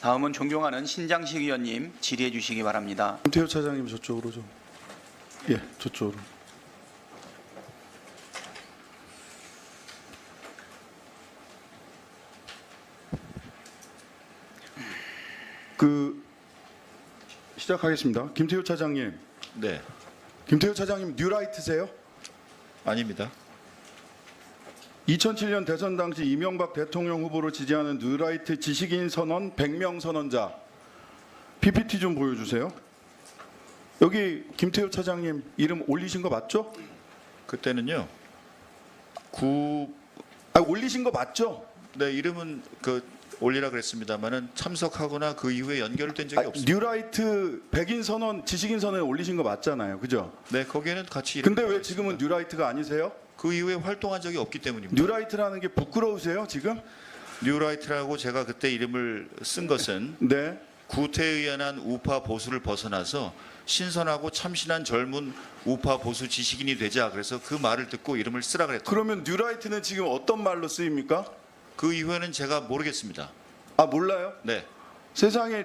다음은 존경하는 신장식 의원님 질의해 주시기 바랍니다. 김태효 차장님 저쪽으로 좀. 예, 저쪽으로. 시작하겠습니다. 김태효 차장님. 네, 김태효 차장님 뉴라이트세요? 아닙니다. 2007년 대선 당시 이명박 대통령 후보를 지지하는 뉴라이트 지식인 선언 100명 선언자 PPT 좀 보여주세요. 여기 김태효 차장님 이름 올리신 거 맞죠? 그때는요. 올리신 거 맞죠? 네, 이름은 올리라 그랬습니다만은 참석하거나 그 이후에 연결된 적이 없습니다. 뉴라이트 백인 선언 지식인 선언에 올리신 거 맞잖아요, 그죠? 네, 거기에는 같이 이름. 근데 왜 지금은 뉴라이트가 아니세요? 그 이후에 활동한 적이 없기 때문입니다. 뉴라이트라는 게 부끄러우세요 지금? 뉴라이트라고 제가 그때 이름을 쓴 것은 네. 구태의연한 우파 보수를 벗어나서 신선하고 참신한 젊은 우파 보수 지식인이 되자, 그래서 그 말을 듣고 이름을 쓰라 그랬다. 그러면 뉴라이트는 지금 어떤 말로 쓰입니까? 그 이후에는 제가 모르겠습니다. 아, 몰라요? 네, 세상에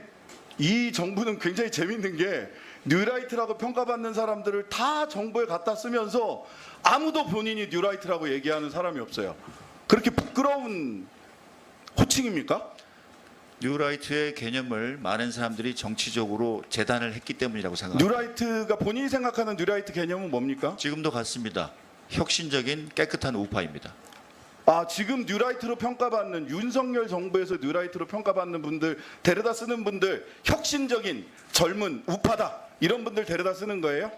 이 정부는 굉장히 재밌는 게 뉴라이트라고 평가받는 사람들을 다 정부에 갖다 쓰면서 아무도 본인이 뉴라이트라고 얘기하는 사람이 없어요. 그렇게 부끄러운 호칭입니까? 뉴라이트의 개념을 많은 사람들이 정치적으로 재단을 했기 때문이라고 생각합니다. 뉴라이트가 본인이 생각하는 뉴라이트 개념은 뭡니까? 지금도 같습니다. 혁신적인 깨끗한 우파입니다. 아, 지금 뉴라이트로 평가받는 윤석열 정부에서 뉴라이트로 평가받는 분들 데려다 쓰는 분들 혁신적인 젊은 우파다 이런 분들 데려다 쓰는 거예요?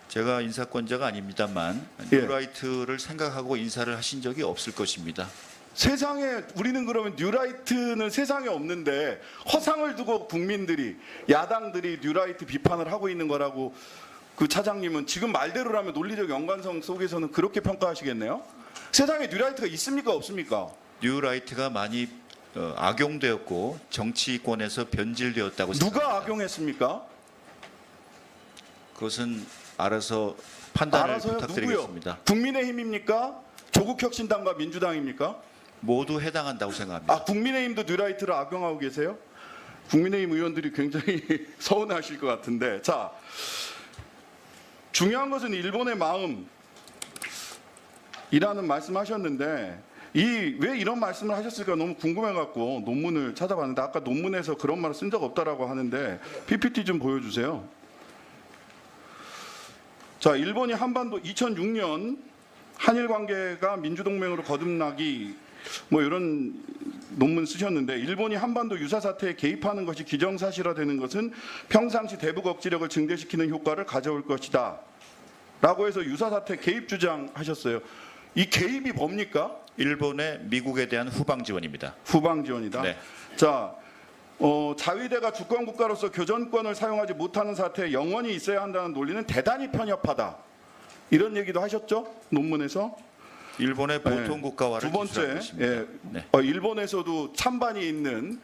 제가 인사권자가 아닙니다만 예. 뉴라이트를 생각하고 인사를 하신 적이 없을 것입니다. 세상에 우리는 그러면 뉴라이트는 세상에 없는데 허상을 두고 국민들이 야당들이 뉴라이트 비판을 하고 있는 거라고 그 차장님은 지금 말대로라면 논리적 연관성 속에서는 그렇게 평가하시겠네요? 세상에 뉴라이트가 있습니까 없습니까? 뉴라이트가 많이 악용되었고 정치권에서 변질되었다고 누가 생각합니다. 악용했습니까? 그것은 알아서 판단을 알아서요? 부탁드리겠습니다. 누구요? 국민의힘입니까? 조국혁신당과 민주당입니까? 모두 해당한다고 생각합니다. 아, 국민의힘도 뉴라이트를 악용하고 계세요? 국민의힘 의원들이 굉장히 서운하실 것 같은데. 자, 중요한 것은 일본의 마음이라는 말씀하셨는데 왜 이런 말씀을 하셨을까 너무 궁금해갖고 논문을 찾아봤는데 아까 논문에서 그런 말을 쓴 적 없다라고 하는데 PPT 좀 보여주세요. 자, 일본이 한반도 2006년 한일 관계가 민주동맹으로 거듭나기 이런 논문 쓰셨는데 일본이 한반도 유사 사태에 개입하는 것이 기정사실화되는 것은 평상시 대북 억지력을 증대시키는 효과를 가져올 것이다 라고 해서 유사 사태 개입 주장하셨어요. 이 개입이 뭡니까? 일본의 미국에 대한 후방 지원입니다. 후방 지원이다. 네. 자, 자위대가 주권 국가로서 교전권을 사용하지 못하는 사태에 영원히 있어야 한다는 논리는 대단히 편협하다. 이런 얘기도 하셨죠? 논문에서. 일본의 보통 국가화를 두 기술하고 번째, 있습니다. 네. 일본에서도 찬반이 있는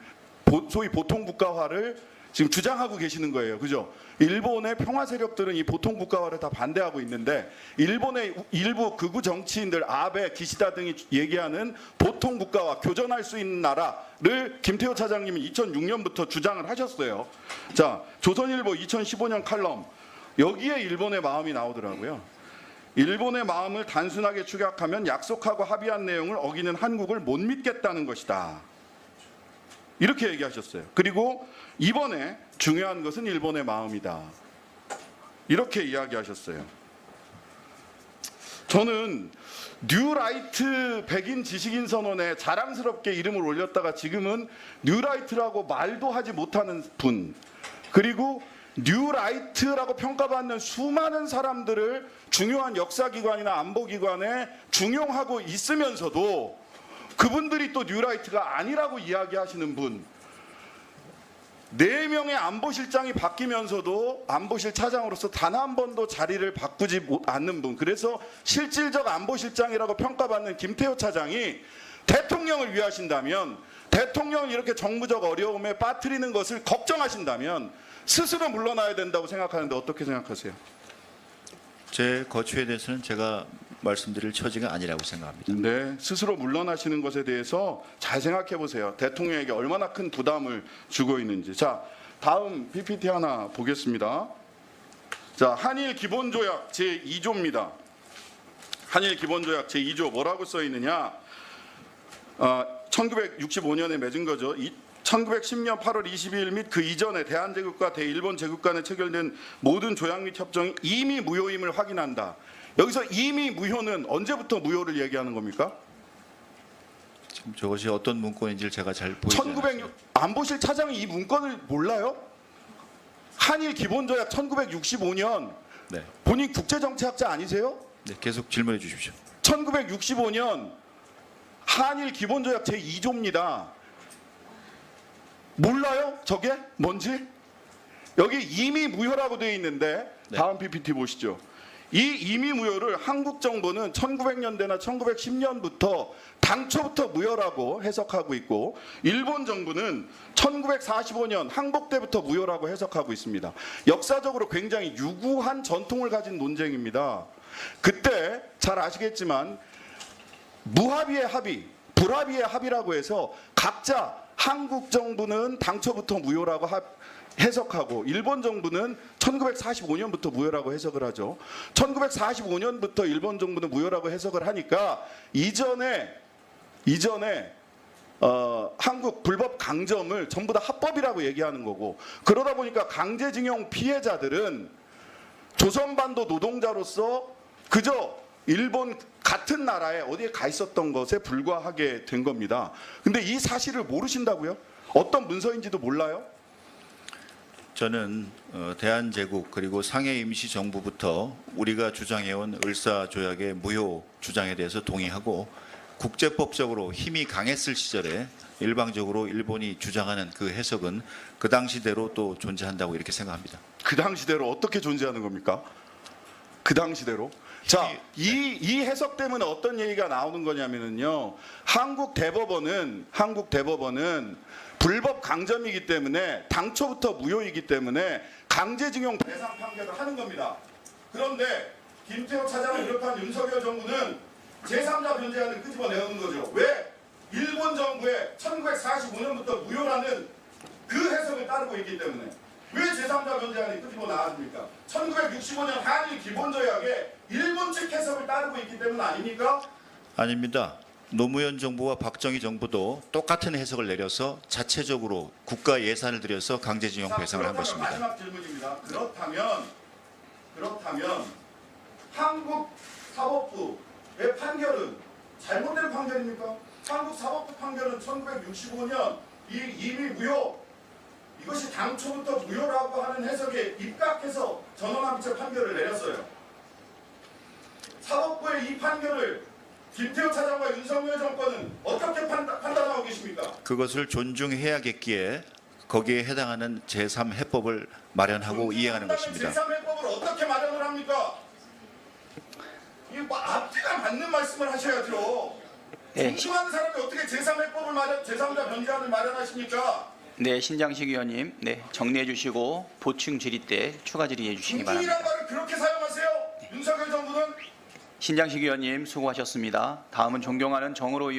소위 보통 국가화를 지금 주장하고 계시는 거예요. 그죠? 일본의 평화 세력들은 이 보통 국가화를 다 반대하고 있는데 일본의 일부 극우 정치인들 아베, 기시다 등이 얘기하는 보통 국가화, 교전할 수 있는 나라를 김태효 차장님이 2006년부터 주장을 하셨어요. 자, 조선일보 2015년 칼럼 여기에 일본의 마음이 나오더라고요. 일본의 마음을 단순하게 축약하면 약속하고 합의한 내용을 어기는 한국을 못 믿겠다는 것이다. 이렇게 얘기하셨어요. 그리고 이번에 중요한 것은 일본의 마음이다. 이렇게 이야기하셨어요. 저는 뉴라이트 백인 지식인 선언에 자랑스럽게 이름을 올렸다가 지금은 뉴라이트라고 말도 하지 못하는 분, 그리고 뉴라이트라고 평가받는 수많은 사람들을 중요한 역사기관이나 안보기관에 중용하고 있으면서도 그분들이 또 뉴라이트가 아니라고 이야기하시는 분, 4명의 안보실장이 바뀌면서도 안보실 차장으로서 단 한 번도 자리를 바꾸지 않는 분, 그래서 실질적 안보실장이라고 평가받는 김태효 차장이 대통령을 위하신다면, 대통령을 이렇게 정부적 어려움에 빠뜨리는 것을 걱정하신다면 스스로 물러나야 된다고 생각하는데 어떻게 생각하세요? 제 거취에 대해서는 제가 말씀드릴 처지가 아니라고 생각합니다. 네, 스스로 물러나시는 것에 대해서 잘 생각해 보세요. 대통령에게 얼마나 큰 부담을 주고 있는지. 자, 다음 PPT 하나 보겠습니다. 자, 한일 기본조약 제2조입니다. 한일 기본조약 제2조 뭐라고 써 있느냐? 1965년에 맺은 거죠. 1910년 8월 22일 및 그 이전에 대한제국과 대일본 제국 간에 체결된 모든 조약 및 협정이 이미 무효임을 확인한다. 여기서 이미 무효는 언제부터 무효를 얘기하는 겁니까? 지금 저것이 어떤 문건인지를 제가 잘 보이지 않아요. 1906 안보실 차장이 이 문건을 몰라요? 한일 기본조약 1965년 네. 본인 국제정치학자 아니세요? 네, 계속 질문해 주십시오. 1965년 한일 기본조약 제2조입니다. 몰라요? 저게 뭔지? 여기 이미 무효라고 되어 있는데 네. 다음 PPT 보시죠. 이 이미 무효를 한국 정부는 1900년대나 1910년부터 당초부터 무효라고 해석하고 있고 일본 정부는 1945년 항복 때부터 무효라고 해석하고 있습니다. 역사적으로 굉장히 유구한 전통을 가진 논쟁입니다. 그때 잘 아시겠지만 무합의의 합의, 불합의의 합의라고 해서 각자 한국 정부는 당초부터 무효라고 해석하고 일본 정부는 1945년부터 무효라고 해석을 하죠. 1945년부터 일본 정부는 무효라고 해석을 하니까 이전에 한국 불법 강점을 전부 다 합법이라고 얘기하는 거고 그러다 보니까 강제징용 피해자들은 조선반도 노동자로서 그저 일본 같은 나라에 어디에 가 있었던 것에 불과하게 된 겁니다. 근데 이 사실을 모르신다고요? 어떤 문서인지도 몰라요? 저는 대한제국 그리고 상해 임시정부부터 우리가 주장해온 을사조약의 무효 주장에 대해서 동의하고 국제법적으로 힘이 강했을 시절에 일방적으로 일본이 주장하는 그 해석은 그 당시대로 또 존재한다고 이렇게 생각합니다. 그 당시대로 어떻게 존재하는 겁니까? 그 당시대로? 자, 이 해석 때문에 어떤 얘기가 나오는 거냐면요. 한국 대법원은 불법 강점이기 때문에 당초부터 무효이기 때문에 강제징용 대상 판결을 하는 겁니다. 그런데 김태호 차장을 비롯한 윤석열 정부는 제3자 변제안을 끄집어내는 거죠. 왜? 일본 정부의 1945년부터 무효라는 그 해석을 따르고 있기 때문에. 왜 제3자 변제안이 끄집어 나왔습니까? 1965년 한일 기본조약에 일본 측 해석을 따르고 있기 때문 아닙니까? 아닙니다. 노무현 정부와 박정희 정부도 똑같은 해석을 내려서 자체적으로 국가 예산을 들여서 강제징용 배상을 한 것입니다. 마지막 질문입니다. 그렇다면 한국 사법부의 판결은 잘못된 판결입니까? 한국 사법부 판결은 1965년 이미 무효 이것이 당초부터 무효라고 하는 해석에 입각해서 전원합의체 판결을 내렸어요. 사법부의 이 판결을 김태호 차장과 윤석열 정권은 어떻게 판단하고 계십니까? 그것을 존중해야겠기에 거기에 해당하는 제3해법을 마련하고 이행하는 것입니다. 제3해법을 어떻게 마련을 합니까? 이게 뭐 앞뒤가 맞는 말씀을 하셔야죠. 네. 존중하는 사람이 어떻게 제3해법을 제3자 변제안을 마련하십니까? 네, 신장식 의원님, 네, 정리해 주시고 보충 질의 때 추가 질의해 주시기 바랍니다. 존중이란 말을 그렇게 사용하세요? 윤석열 정부는 신장식 의원님 수고하셨습니다. 다음은 존경하는 정의로 의원.